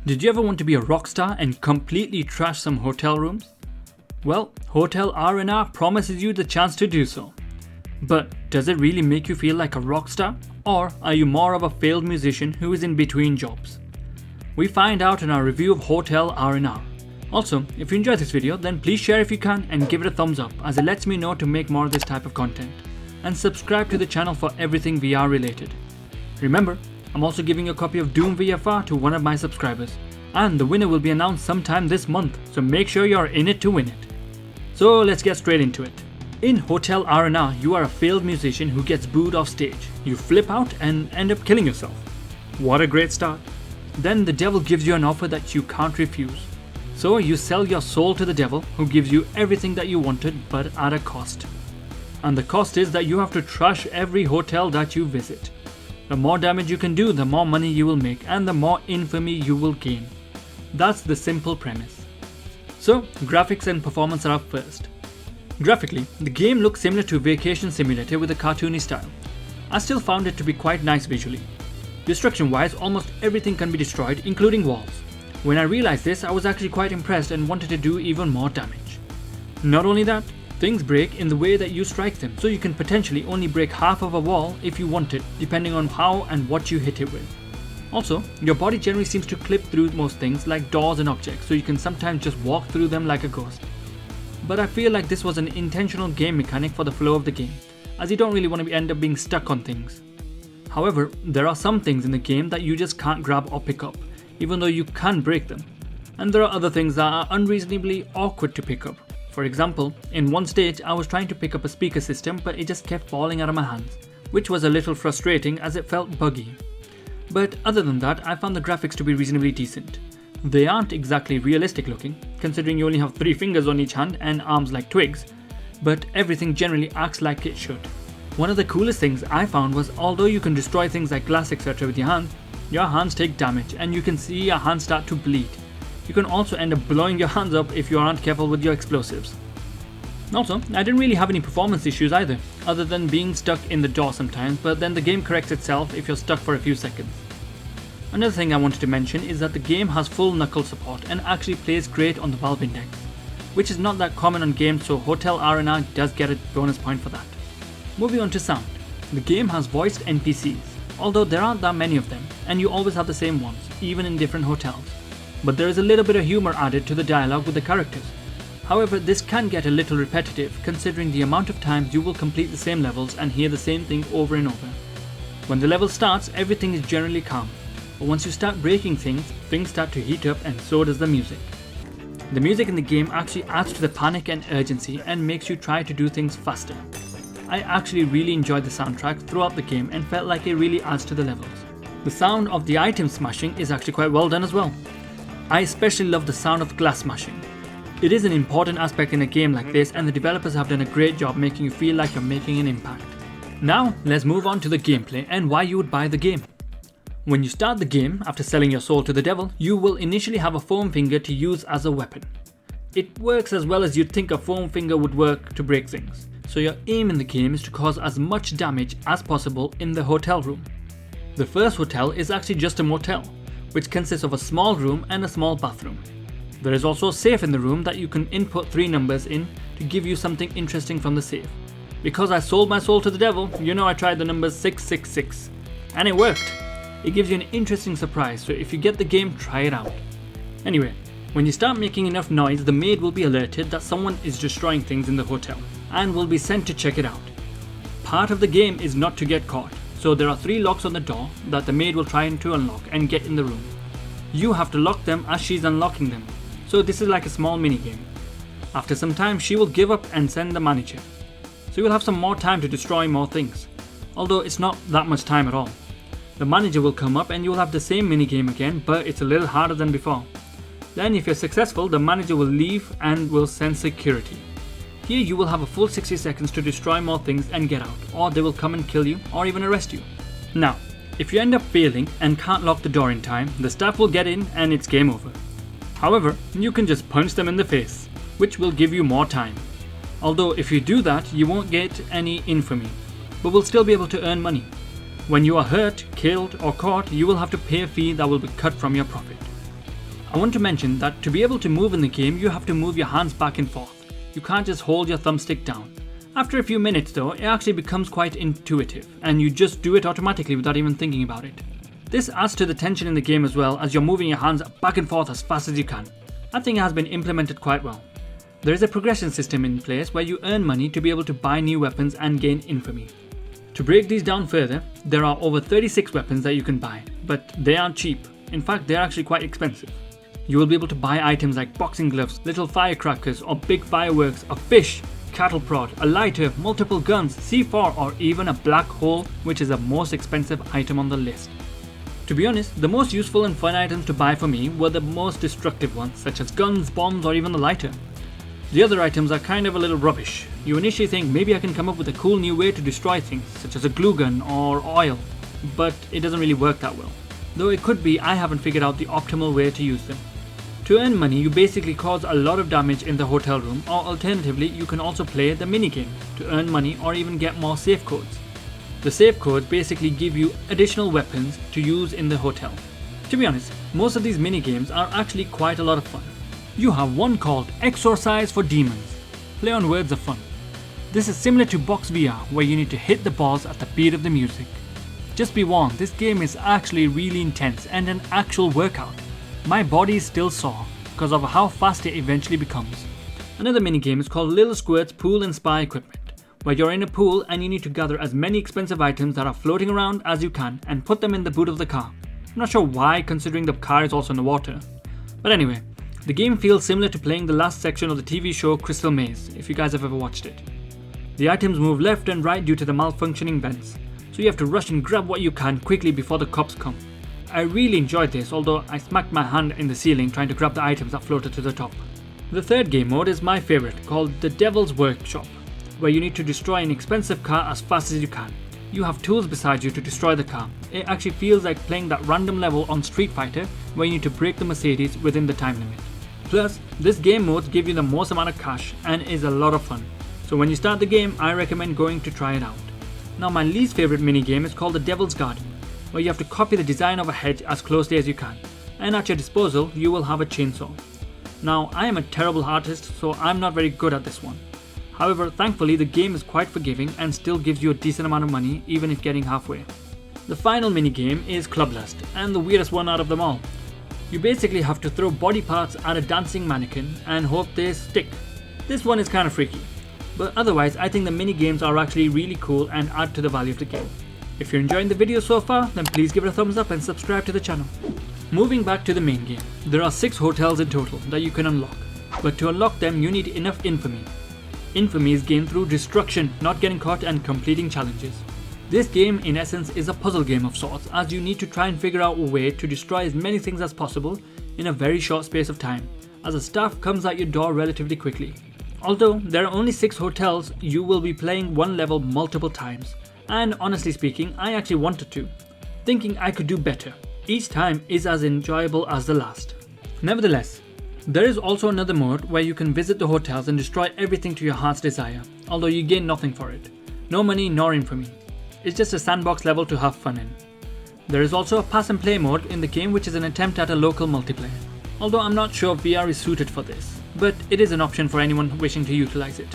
Did you ever want to be a rock star and completely trash some hotel rooms? Well, Hotel RnR promises you the chance to do so. But does it really make you feel like a rock star? Or are you more of a failed musician who is in between jobs? We find out in our review of Hotel RnR. Also, if you enjoyed this video, then please share if you can and give it a thumbs up, as it lets me know to make more of this type of content. And subscribe to the channel for everything VR related. Remember, I'm also giving a copy of Doom VFR to one of my subscribers, and the winner will be announced sometime this month, so make sure you're in it to win it. So let's get straight into it. In Hotel RnR, you are a failed musician who gets booed off stage. You flip out and end up killing yourself. What a great start. Then the devil gives you an offer that you can't refuse. So you sell your soul to the devil, who gives you everything that you wanted but at a cost. And the cost is that you have to trash every hotel that you visit. The more damage you can do, the more money you will make and the more infamy you will gain. That's the simple premise. So, graphics and performance are up first. Graphically, the game looks similar to Vacation Simulator with a cartoony style. I still found it to be quite nice visually. Destruction wise, almost everything can be destroyed, including walls. When I realized this, I was actually quite impressed and wanted to do even more damage. Not only that, things break in the way that you strike them, so you can potentially only break half of a wall if you want it, depending on how and what you hit it with. Also, your body generally seems to clip through most things like doors and objects, so you can sometimes just walk through them like a ghost. But I feel like this was an intentional game mechanic for the flow of the game, as you don't really want to end up being stuck on things. However, there are some things in the game that you just can't grab or pick up, even though you can break them. And there are other things that are unreasonably awkward to pick up. For example, in one stage I was trying to pick up a speaker system, but it just kept falling out of my hands, which was a little frustrating as it felt buggy. But other than that, I found the graphics to be reasonably decent. They aren't exactly realistic looking, considering you only have 3 fingers on each hand and arms like twigs, but everything generally acts like it should. One of the coolest things I found was, although you can destroy things like glass etc. with your hands take damage and you can see your hands start to bleed. You can also end up blowing your hands up if you aren't careful with your explosives. Also, I didn't really have any performance issues either, other than being stuck in the door sometimes, but then the game corrects itself if you're stuck for a few seconds. Another thing I wanted to mention is that the game has full knuckle support and actually plays great on the Valve Index, which is not that common on games, so Hotel RnR does get a bonus point for that. Moving on to sound. The game has voiced NPCs, although there aren't that many of them, and you always have the same ones, even in different hotels. But there is a little bit of humor added to the dialogue with the characters. However, this can get a little repetitive, considering the amount of times you will complete the same levels and hear the same thing over and over. When the level starts, everything is generally calm, but once you start breaking things, things start to heat up, and so does the music. The music in the game actually adds to the panic and urgency and makes you try to do things faster. I actually really enjoyed the soundtrack throughout the game and felt like it really adds to the levels. The sound of the item smashing is actually quite well done as well. I especially love the sound of glass smashing. It is an important aspect in a game like this, and the developers have done a great job making you feel like you're making an impact. Now, let's move on to the gameplay and why you would buy the game. When you start the game, after selling your soul to the devil, you will initially have a foam finger to use as a weapon. It works as well as you'd think a foam finger would work to break things, so your aim in the game is to cause as much damage as possible in the hotel room. The first hotel is actually just a motel, which consists of a small room and a small bathroom. There is also a safe in the room that you can input 3 numbers in to give you something interesting from the safe. Because I sold my soul to the devil, I tried the number 666, and it worked. It gives you an interesting surprise, so if you get the game, try it out. Anyway, when you start making enough noise, the maid will be alerted that someone is destroying things in the hotel, and will be sent to check it out. Part of the game is not to get caught, so there are 3 locks on the door that the maid will try to unlock and get in the room. You have to lock them as she's unlocking them, so this is like a small mini game. After some time, she will give up and send the manager, so you will have some more time to destroy more things, although it's not that much time at all. The manager will come up and you will have the same mini game again, but it's a little harder than before. Then if you're successful, the manager will leave and will send security. Here you will have a full 60 seconds to destroy more things and get out, or they will come and kill you or even arrest you. Now, if you end up failing and can't lock the door in time, the staff will get in and it's game over. However, you can just punch them in the face, which will give you more time. Although if you do that, you won't get any infamy, but will still be able to earn money. When you are hurt, killed or caught, you will have to pay a fee that will be cut from your profit. I want to mention that to be able to move in the game, you have to move your hands back and forth. You can't just hold your thumbstick down. After a few minutes though, it actually becomes quite intuitive, and you just do it automatically without even thinking about it. This adds to the tension in the game as well, as you're moving your hands back and forth as fast as you can. I think it has been implemented quite well. There is a progression system in place where you earn money to be able to buy new weapons and gain infamy. To break these down further, there are over 36 weapons that you can buy, but they aren't cheap. In fact, they're actually quite expensive. You will be able to buy items like boxing gloves, little firecrackers or big fireworks, a fish, cattle prod, a lighter, multiple guns, C4 or even a black hole, which is the most expensive item on the list. To be honest, the most useful and fun items to buy for me were the most destructive ones, such as guns, bombs or even the lighter. The other items are kind of a little rubbish. You initially think maybe I can come up with a cool new way to destroy things, such as a glue gun or oil, but it doesn't really work that well. Though it could be I haven't figured out the optimal way to use them. To earn money, you basically cause a lot of damage in the hotel room, or alternatively you can also play the minigame to earn money or even get more safe codes. The safe codes basically give you additional weapons to use in the hotel. To be honest, most of these minigames are actually quite a lot of fun. You have one called Exorcise for Demons. Play on words of fun. This is similar to Box VR, where you need to hit the balls at the beat of the music. Just be warned, this game is actually really intense and an actual workout. My body is still sore because of how fast it eventually becomes. Another minigame is called Little Squirt's Pool and Spa Equipment, where you're in a pool and you need to gather as many expensive items that are floating around as you can and put them in the boot of the car. I'm not sure why, considering the car is also in the water. But anyway, the game feels similar to playing the last section of the TV show Crystal Maze, if you guys have ever watched it. The items move left and right due to the malfunctioning vents, so you have to rush and grab what you can quickly before the cops come. I really enjoyed this, although I smacked my hand in the ceiling trying to grab the items that floated to the top. The third game mode is my favourite, called The Devil's Workshop, where you need to destroy an expensive car as fast as you can. You have tools beside you to destroy the car. It actually feels like playing that random level on Street Fighter where you need to break the Mercedes within the time limit. Plus, this game mode gives you the most amount of cash and is a lot of fun. So when you start the game, I recommend going to try it out. Now my least favourite minigame is called The Devil's Garden, where you have to copy the design of a hedge as closely as you can, and at your disposal you will have a chainsaw. Now I am a terrible artist, so I'm not very good at this one. However, thankfully the game is quite forgiving and still gives you a decent amount of money even if getting halfway. The final minigame is Club Lust, and the weirdest one out of them all. You basically have to throw body parts at a dancing mannequin and hope they stick. This one is kind of freaky, but otherwise I think the minigames are actually really cool and add to the value of the game. If you're enjoying the video so far, then please give it a thumbs up and subscribe to the channel. Moving back to the main game, there are 6 hotels in total that you can unlock, but to unlock them you need enough infamy. Infamy is gained through destruction, not getting caught and completing challenges. This game in essence is a puzzle game of sorts, as you need to try and figure out a way to destroy as many things as possible in a very short space of time, as the staff comes at your door relatively quickly. Although there are only 6 hotels, you will be playing one level multiple times, and honestly speaking I actually wanted to, thinking I could do better. Each time is as enjoyable as the last. Nevertheless, there is also another mode where you can visit the hotels and destroy everything to your heart's desire, although you gain nothing for it. No money nor infamy. It's just a sandbox level to have fun in. There is also a pass and play mode in the game, which is an attempt at a local multiplayer. Although I'm not sure VR is suited for this, but it is an option for anyone wishing to utilize it.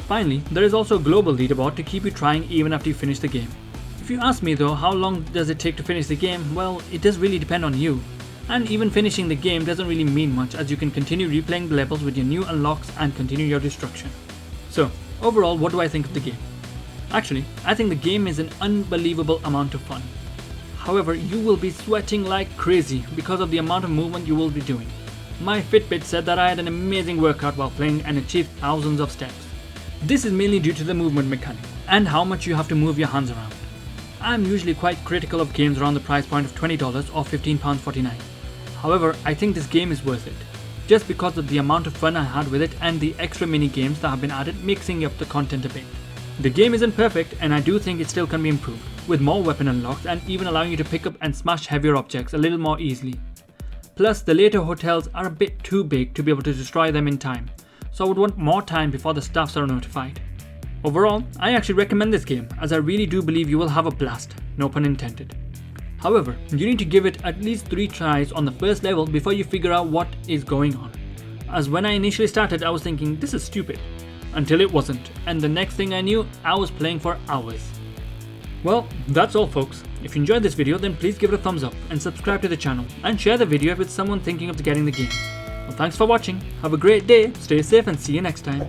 Finally, there is also a global leaderboard to keep you trying even after you finish the game. If you ask me though, how long does it take to finish the game? Well, it does really depend on you. And even finishing the game doesn't really mean much, as you can continue replaying the levels with your new unlocks and continue your destruction. So, overall, what do I think of the game? Actually, I think the game is an unbelievable amount of fun. However, you will be sweating like crazy because of the amount of movement you will be doing. My Fitbit said that I had an amazing workout while playing and achieved thousands of steps. This is mainly due to the movement mechanic and how much you have to move your hands around. I'm usually quite critical of games around the price point of $20 or £15.49. However, I think this game is worth it, just because of the amount of fun I had with it and the extra mini games that have been added, mixing up the content a bit. The game isn't perfect, and I do think it still can be improved, with more weapon unlocks and even allowing you to pick up and smash heavier objects a little more easily. Plus, the later hotels are a bit too big to be able to destroy them in time, so I would want more time before the staffs are notified. Overall, I actually recommend this game, as I really do believe you will have a blast, no pun intended. However, you need to give it at least 3 tries on the first level before you figure out what is going on. As when I initially started, I was thinking this is stupid, until it wasn't, and the next thing I knew, I was playing for hours. Well, that's all folks. If you enjoyed this video, then please give it a thumbs up and subscribe to the channel and share the video if it's someone thinking of getting the game. Well, thanks for watching, have a great day, stay safe and see you next time.